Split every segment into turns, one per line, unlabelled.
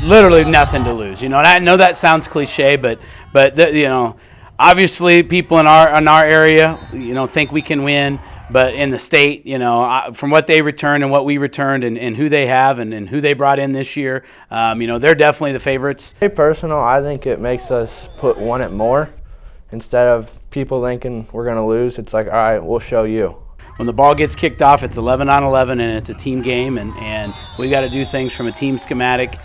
literally nothing to lose. And I know that sounds cliche, but obviously people in our area, think we can win. But in the state, from what they returned and what we returned and who they have and who they brought in this year, they're definitely the favorites.
Hey, personal, I think it makes us put one at more. Instead of people thinking we're going to lose, it's like, all right, we'll show you.
When the ball gets kicked off, it's 11 on 11, and it's a team game, and we got to do things from a team schematic.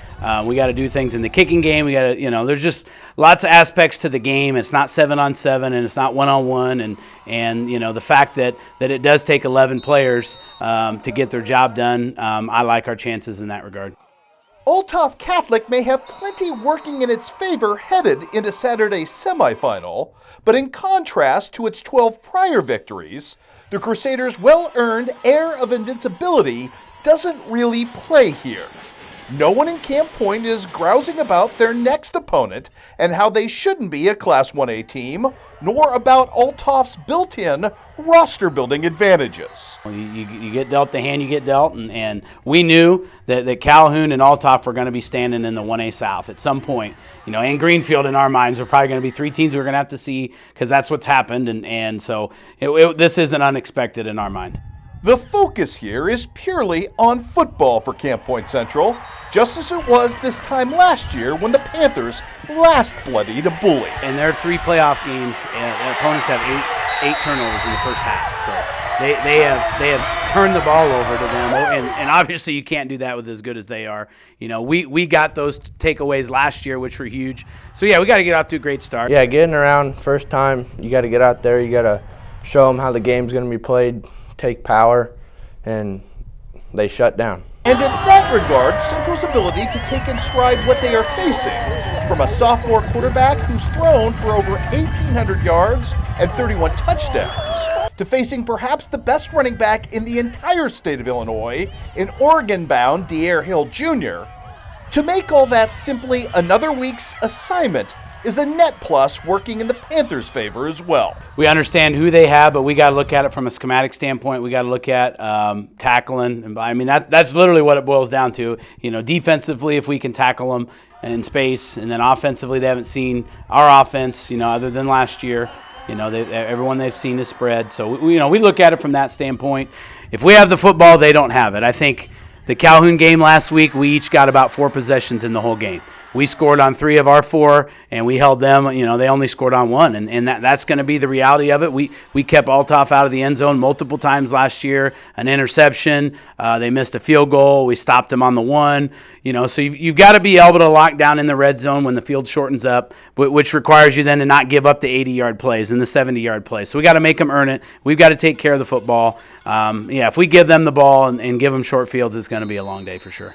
We got to do things in the kicking game. We got to, there's just lots of aspects to the game. It's not 7-on-7, and it's not 1-on-1, and the fact that it does take 11 players to get their job done. I like our chances in that regard.
Althoff Catholic may have plenty working in its favor headed into Saturday's semifinal, but in contrast to its 12 prior victories, the Crusaders' well-earned air of invincibility doesn't really play here. No one in Camp Point is grousing about their next opponent and how they shouldn't be a Class 1A team, nor about Althoff's built-in roster-building advantages.
You get dealt the hand you get dealt, and we knew that Calhoun and Althoff were going to be standing in the 1A South at some point. And Greenfield in our minds are probably going to be three teams we're going to have to see because that's what's happened, and so this isn't unexpected in our mind.
The focus here is purely on football for Camp Point Central, just as it was this time last year when the Panthers last bloodied a bully.
In their 3 playoff games, opponents have eight turnovers in the first half, so they have turned the ball over to them, and obviously you can't do that with as good as they are. We got those takeaways last year, which were huge. So yeah, we got to get off to a great start.
Yeah, getting around first time, you got to get out there, you got to show them how the game's going to be played. Take power, and they shut down.
And in that regard, Central's ability to take in stride what they are facing, from a sophomore quarterback who's thrown for over 1,800 yards and 31 touchdowns, to facing perhaps the best running back in the entire state of Illinois, in Oregon-bound Dierre Hill Jr., to make all that simply another week's assignment is a net plus working in the Panthers' favor as well.
We understand who they have, but we got to look at it from a schematic standpoint. We got to look at tackling. And I mean, that's literally what it boils down to. Defensively, if we can tackle them in space, and then offensively, they haven't seen our offense, other than last year. Everyone they've seen is spread. So we look at it from that standpoint. If we have the football, they don't have it. I think the Calhoun game last week, we each got about 4 possessions in the whole game. We scored on 3 of our 4, and we held them. They only scored on 1, and that's going to be the reality of it. We kept Althoff out of the end zone multiple times last year. An interception, they missed a field goal. We stopped them on the 1. So you've got to be able to lock down in the red zone when the field shortens up, which requires you then to not give up the 80-yard plays and the 70-yard plays. So we got to make them earn it. We've got to take care of the football. If we give them the ball and give them short fields, it's going to be a long day for sure.